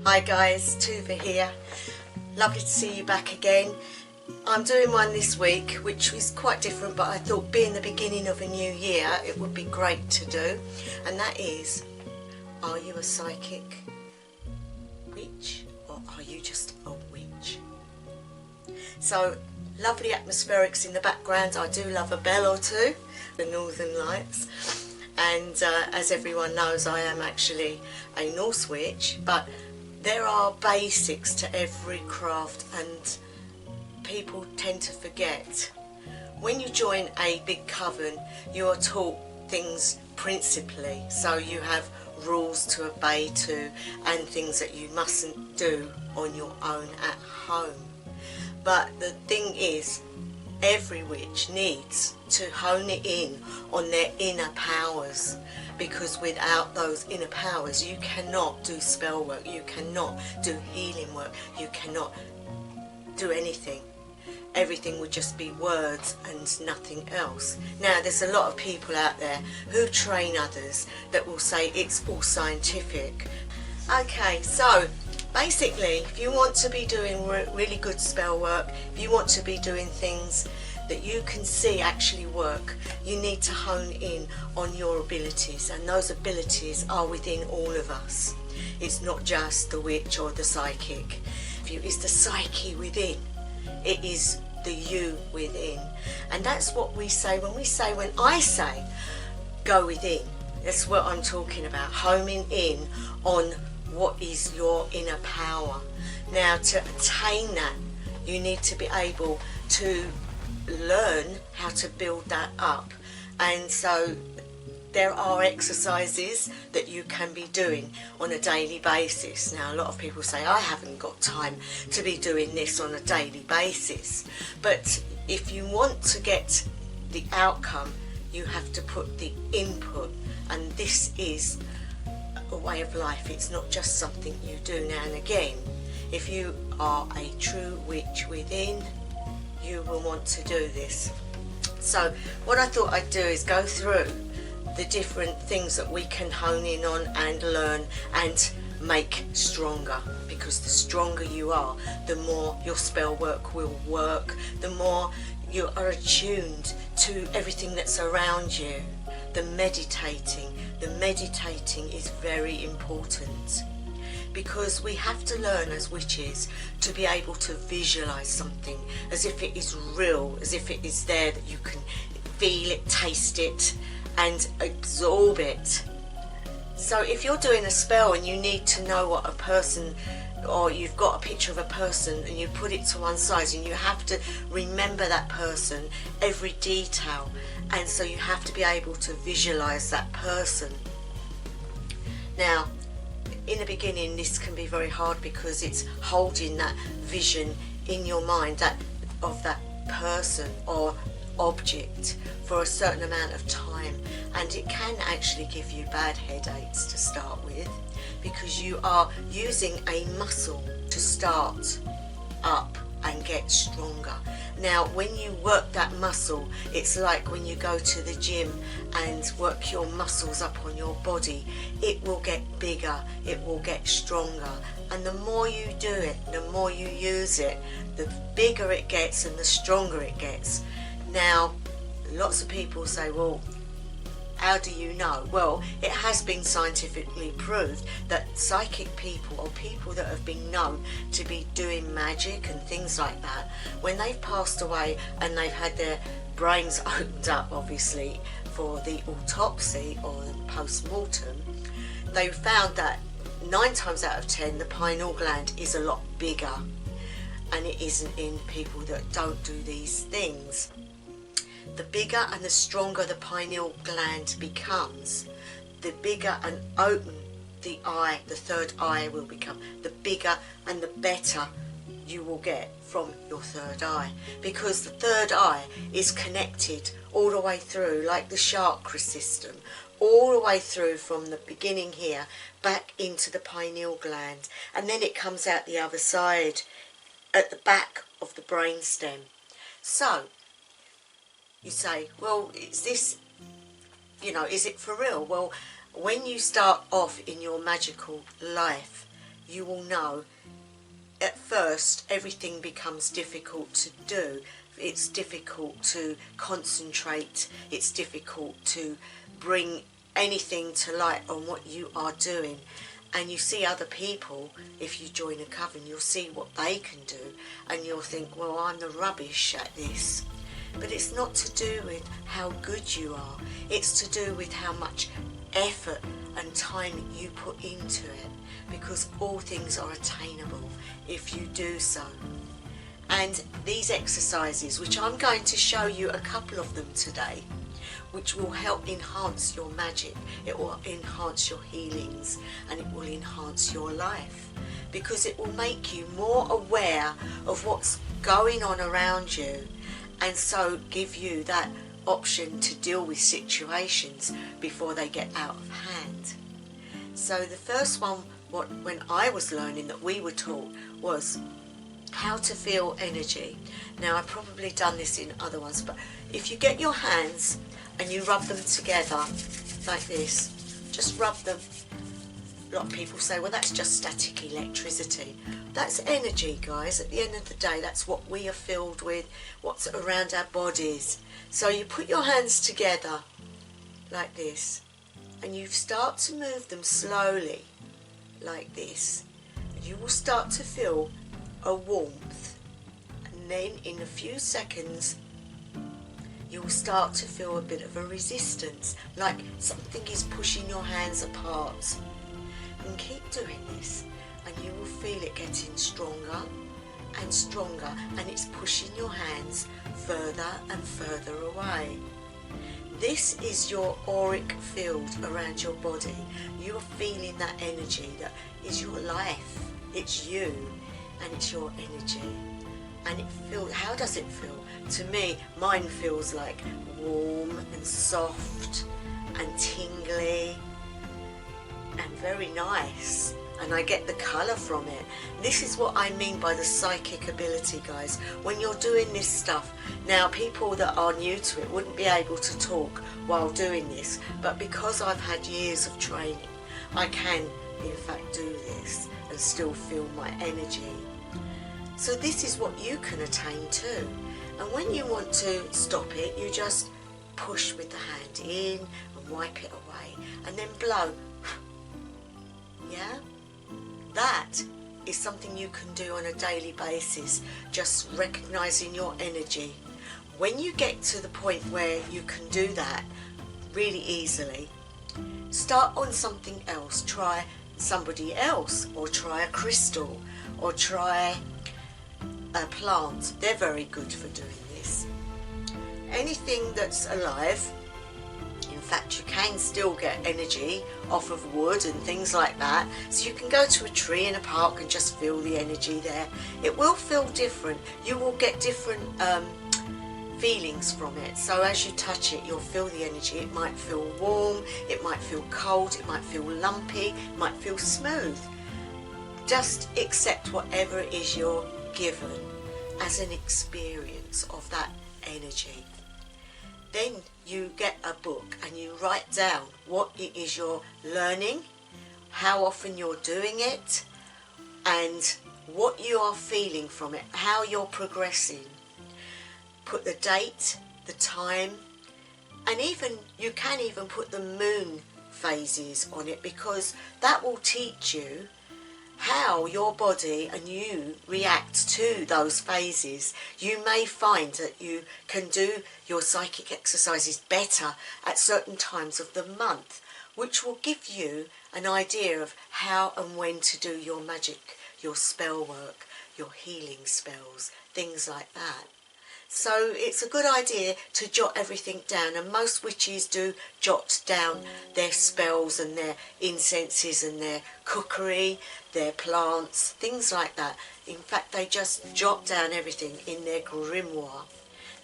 Hi guys, Tuva here. Lovely to see you back again. I'm doing one this week which is quite different, but I thought being the beginning of a new year it would be great to do, and that is, are you a psychic witch or are you just a witch? So lovely atmospherics in the background. I do love a bell or two, the Northern Lights, and as everyone knows I am actually a Norse witch, but there are basics to every craft and people tend to forget. When you join a big coven, you are taught things principally, so you have rules to obey to and things that you mustn't do on your own at home. But the thing is, every witch needs to hone it in on their inner powers, because without those inner powers you cannot do spell work, you cannot do healing work, you cannot do anything. Everything would just be words and nothing else. Now there's a lot of people out there who train others that will say it's all scientific. Okay, so basically if you want to be doing really good spell work, if you want to be doing things that you can see actually work, you need to hone in on your abilities, and those abilities are within all of us. It's not just the witch or the psychic. It's the psyche within. It is the you within, and that's what we say when I say go within. That's what I'm talking about, homing in on what is your inner power. Now to attain that, you need to be able to learn how to build that up, and so there are exercises that you can be doing on a daily basis. Now a lot of people say I haven't got time to be doing this on a daily basis, but if you want to get the outcome you have to put the input, and this is a way of life. It's not just something you do now and again. If you are a true witch within, you will want to do this. So what I thought I'd do is go through the different things that we can hone in on and learn and make stronger, because the stronger you are, the more your spell work will work, the more you are attuned to everything that's around you. The meditating is very important, because we have to learn as witches to be able to visualize something as if it is real, as if it is there, that you can feel it, taste it and absorb it. So if you're doing a spell and you need to know what a person, or you've got a picture of a person and you put it to one side and you have to remember that person, every detail, and so you have to be able to visualize that person. Now in the beginning this can be very hard, because it's holding that vision in your mind, that of that person or object for a certain amount of time, and it can actually give you bad headaches to start with, because you are using a muscle to start up and get stronger. Now when you work that muscle, it's like when you go to the gym and work your muscles up on your body, it will get bigger, it will get stronger, and the more you do it, the more you use it, the bigger it gets and the stronger it gets. Now lots of people say, well, how do you know? Well, it has been scientifically proved that psychic people, or people that have been known to be doing magic and things like that, when they've passed away and they've had their brains opened up, obviously, for the autopsy or the post-mortem, they found that 9 times out of 10 the pineal gland is a lot bigger, and it isn't in people that don't do these things. The bigger and the stronger the pineal gland becomes, the bigger and open the eye, the third eye will become, the bigger and the better you will get from your third eye, because the third eye is connected all the way through, like the chakra system, all the way through from the beginning here back into the pineal gland, and then it comes out the other side at the back of the brain stem. So you say, well, is this, is it for real? Well, when you start off in your magical life, you will know at first everything becomes difficult to do. It's difficult to concentrate, it's difficult to bring anything to light on what you are doing. And you see other people, if you join a coven, you'll see what they can do, and you'll think, well, I'm the rubbish at this. But it's not to do with how good you are, it's to do with how much effort and time you put into it, because all things are attainable if you do so. And these exercises, which I'm going to show you a couple of them today, which will help enhance your magic, it will enhance your healings, and it will enhance your life, because it will make you more aware of what's going on around you, and so give you that option to deal with situations before they get out of hand. So the first one, when I was learning, that we were taught was how to feel energy. Now, I've probably done this in other ones, but if you get your hands and you rub them together like this, just rub them. A lot of people say, well, that's just static electricity. That's energy, guys. At the end of the day, that's what we are filled with, what's around our bodies. So you put your hands together like this, and you start to move them slowly like this, and you will start to feel a warmth, and then in a few seconds you will start to feel a bit of a resistance, like something is pushing your hands apart. And keep doing this, and you will feel it getting stronger and stronger, and it's pushing your hands further and further away. This is your auric field around your body. You are feeling that energy that is your life. It's you, and it's your energy. And it feels, how does it feel? To me, mine feels like warm and soft and tingly and very nice, and I get the colour from it. This is what I mean by the psychic ability, guys. When you're doing this stuff, now people that are new to it wouldn't be able to talk while doing this, but because I've had years of training, I can in fact do this and still feel my energy. So this is what you can attain too. And when you want to stop it, you just push with the hand in and wipe it away, and then blow. Yeah? That is something you can do on a daily basis, just recognizing your energy. When you get to the point where you can do that really easily, start on something else. Try somebody else, or try a crystal, or try a plant. They're very good for doing this. Anything that's alive. In fact, you can still get energy off of wood and things like that. So you can go to a tree in a park and just feel the energy there. It will feel different. You will get different feelings from it. So as you touch it, you'll feel the energy. It might feel warm, it might feel cold, it might feel lumpy, it might feel smooth. Just accept whatever it is you're given as an experience of that energy. Then you get a book and you write down what it is you're learning, how often you're doing it, and what you are feeling from it, how you're progressing. Put the date, the time, and even you can even put the moon phases on it, because that will teach you how your body and you react to those phases. You may find that you can do your psychic exercises better at certain times of the month, which will give you an idea of how and when to do your magic, your spell work, your healing spells, things like that. So it's a good idea to jot everything down, and most witches do jot down their spells and their incenses and their cookery, their plants, things like that. In fact, they just jot down everything in their grimoire,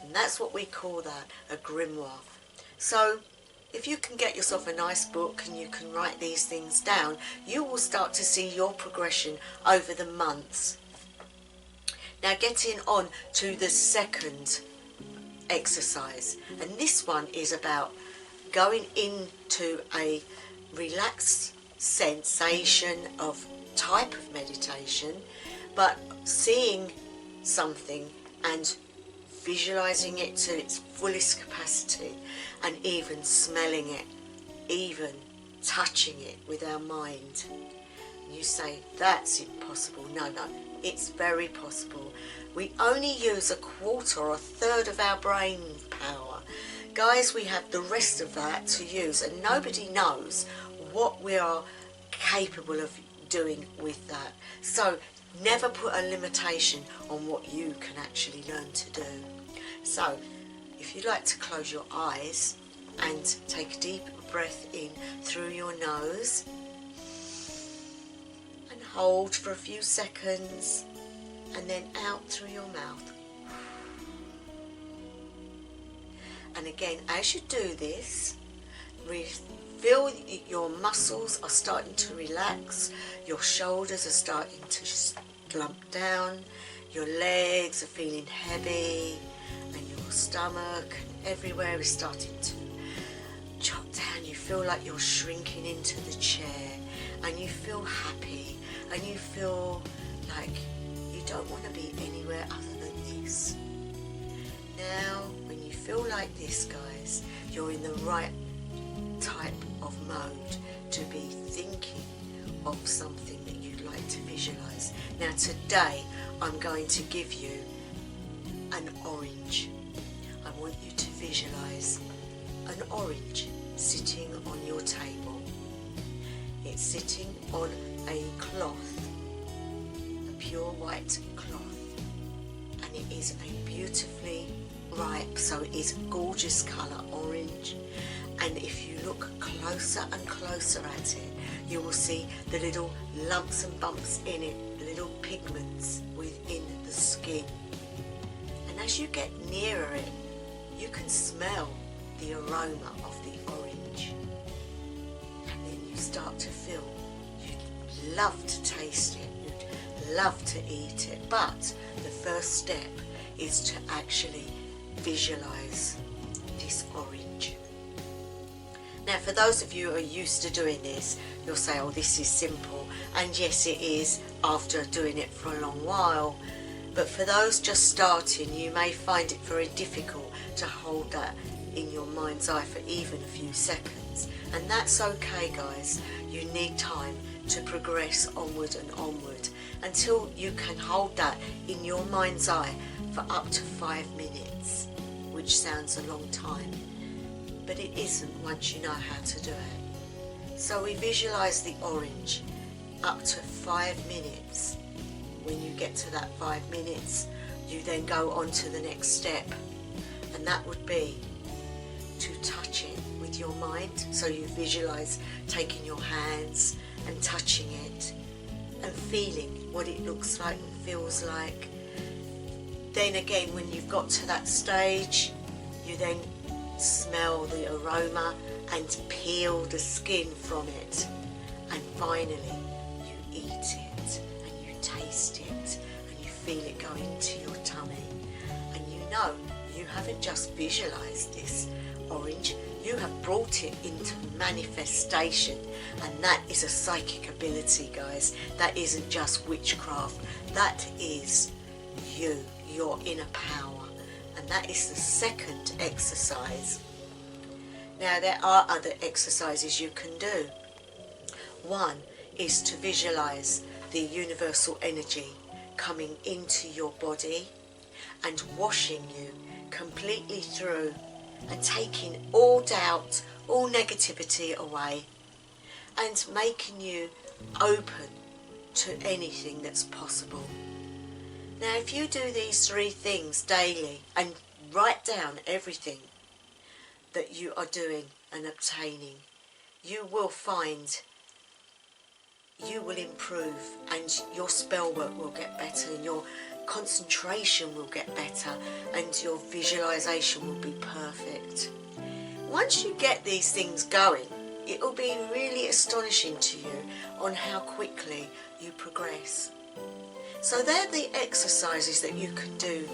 and that's what we call that, a grimoire. So if you can get yourself a nice book and you can write these things down, you will start to see your progression over the months. Now getting on to the second exercise, and this one is about going into a relaxed sensation of type of meditation, but seeing something and visualizing it to its fullest capacity, and even smelling it, even touching it with our mind. You say, that's impossible. No, it's very possible. We only use a quarter or a third of our brain power. Guys, we have the rest of that to use, and nobody knows what we are capable of doing with that. So never put a limitation on what you can actually learn to do. So if you'd like to close your eyes and take a deep breath in through your nose and hold for a few seconds, and then out through your mouth. And again, as you do this, feel your muscles are starting to relax, your shoulders are starting to slump down, your legs are feeling heavy, and your stomach and everywhere is starting to drop down. You feel like you're shrinking into the chair, and you feel happy, and you feel like you don't want to be anywhere other than this. Now, when you feel like this, guys, you're in the right type of mode to be thinking of something that you'd like to visualize. Now today I'm going to give you an orange. I want you to visualize an orange sitting on your table. It's sitting on a cloth, a pure white cloth, and it is a beautifully ripe, so it is gorgeous colour orange. And if you look closer and closer at it, you will see the little lumps and bumps in it, little pigments within the skin. And as you get nearer it, you can smell the aroma of the orange. And then you start to feel you'd love to taste it, you'd love to eat it, but the first step is to actually visualize this orange. Now, for those of you who are used to doing this, you'll say, oh, this is simple. And yes, it is after doing it for a long while. But for those just starting, you may find it very difficult to hold that in your mind's eye for even a few seconds. And that's okay, guys. You need time to progress onward and onward until you can hold that in your mind's eye for up to 5 minutes, which sounds a long time. But it isn't once you know how to do it. So we visualize the orange up to 5 minutes. When you get to that 5 minutes, you then go on to the next step, and that would be to touch it with your mind. So you visualize taking your hands and touching it and feeling what it looks like and feels like. Then again, when you've got to that stage, you then smell the aroma and peel the skin from it, and finally you eat it and you taste it and you feel it go into your tummy, and you know you haven't just visualized this orange, you have brought it into manifestation. And that is a psychic ability, guys. That isn't just witchcraft, that is your inner power. And that is the second exercise. Now, there are other exercises you can do. One is to visualize the universal energy coming into your body and washing you completely through and taking all doubt, all negativity away, and making you open to anything that's possible. Now, if you do these 3 things daily and write down everything that you are doing and obtaining, you will find you will improve, and your spell work will get better, and your concentration will get better, and your visualization will be perfect. Once you get these things going, it will be really astonishing to you on how quickly you progress. So they're the exercises that you can do,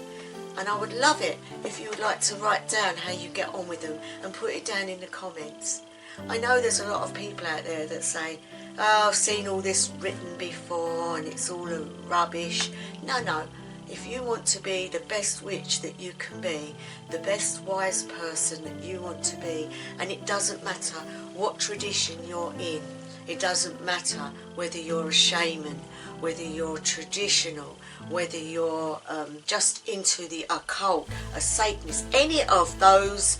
and I would love it if you would like to write down how you get on with them and put it down in the comments. I know there's a lot of people out there that say, oh, I've seen all this written before and it's all rubbish. No. If you want to be the best witch that you can be, the best wise person that you want to be, and it doesn't matter what tradition you're in, it doesn't matter whether you're a shaman, whether you're traditional, whether you're just into the occult, a Satanist, any of those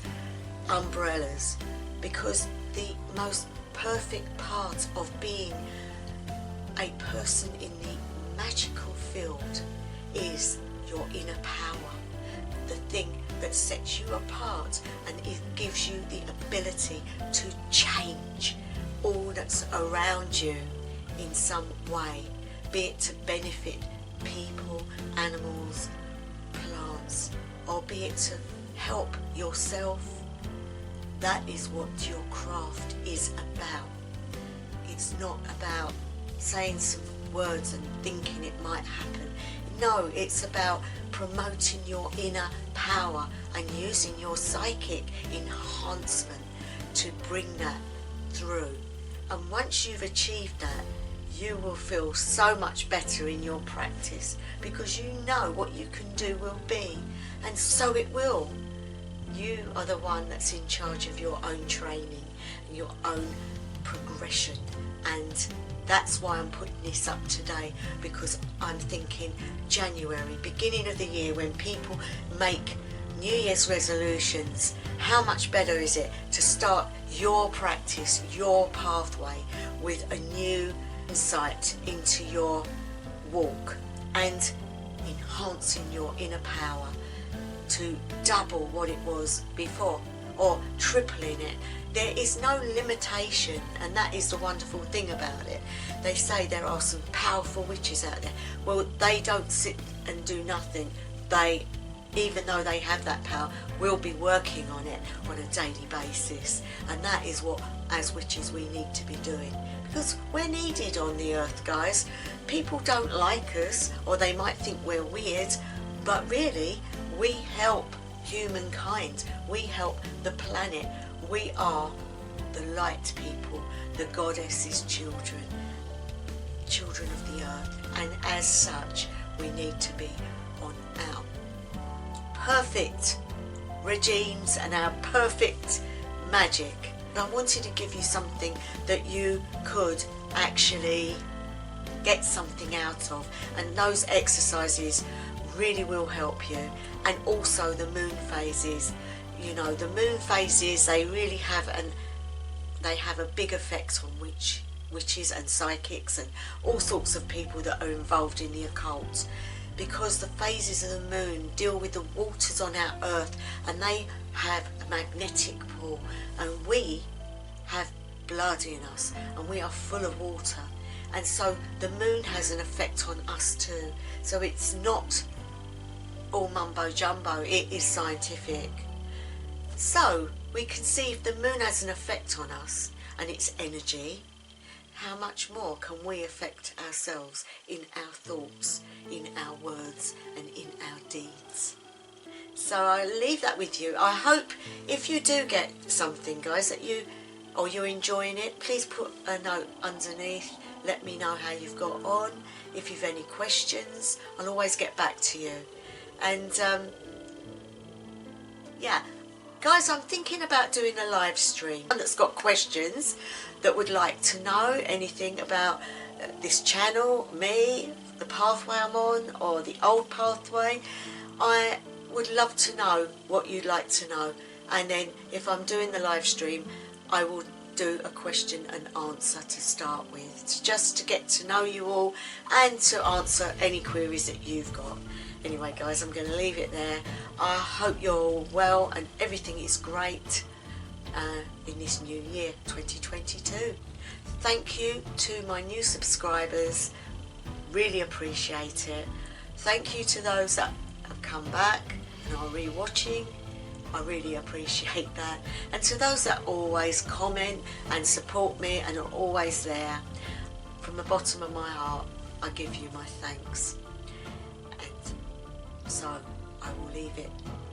umbrellas, because the most perfect part of being a person in the magical field is your inner power, the thing that sets you apart, and it gives you the ability to change all that's around you in some way, be it to benefit people, animals, plants, or be it to help yourself. That is what your craft is about. It's not about saying some words and thinking it might happen. No, it's about promoting your inner power and using your psychic enhancement to bring that through. And once you've achieved that, you will feel so much better in your practice, because you know what you can do will be, and so it will. You are the one that's in charge of your own training, your own progression, and that's why I'm putting this up today, because I'm thinking January, beginning of the year, when people make New Year's resolutions, how much better is it to start your practice, your pathway, with a new insight into your walk and enhancing your inner power to double what it was before, or tripling it. There is no limitation, and that is the wonderful thing about it. They say there are some powerful witches out there. Well, they don't sit and do nothing. They, even though they have that power, will be working on it on a daily basis. And that is what, as witches, we need to be doing. Because we're needed on the earth, guys. People don't like us, or they might think we're weird, but really, we help humankind. We help the planet. We are the light people, the goddess's children, children of the earth, and as such, we need to be on our perfect regimes and our perfect magic. And I wanted to give you something that you could actually get something out of, and those exercises really will help you. And also the moon phases. You know, the moon phases, they really have a big effect on witches and psychics and all sorts of people that are involved in the occult, because the phases of the moon deal with the waters on our earth, and they have a magnetic pull, and we have blood in us, and we are full of water, and so the moon has an effect on us too. So it's not all mumbo jumbo, it is scientific. So we can see if the moon has an effect on us and its energy, how much more can we affect ourselves in our thoughts, in our words, and in our deeds. So I leave that with you. I hope if you do get something, guys, that you're enjoying it, please put a note underneath. Let me know how you've got on. If you've any questions, I'll always get back to you. And yeah, guys, I'm thinking about doing a live stream. Anyone that's got questions, that would like to know anything about this channel, me, the pathway I'm on, or the old pathway, I would love to know what you'd like to know. And then if I'm doing the live stream, I will do a question and answer to start with, just to get to know you all and to answer any queries that you've got. Anyway, guys, I'm going to leave it there. I hope you're all well and everything is great in this new year, 2022. Thank you to my new subscribers. Really appreciate it. Thank you to those that have come back and are re-watching. I really appreciate that. And to those that always comment and support me and are always there, from the bottom of my heart, I give you my thanks. And so I will leave it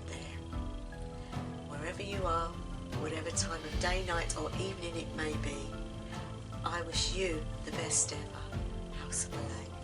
there. Wherever you are, whatever time of day, night or evening it may be. I wish you the best ever. House of Malay.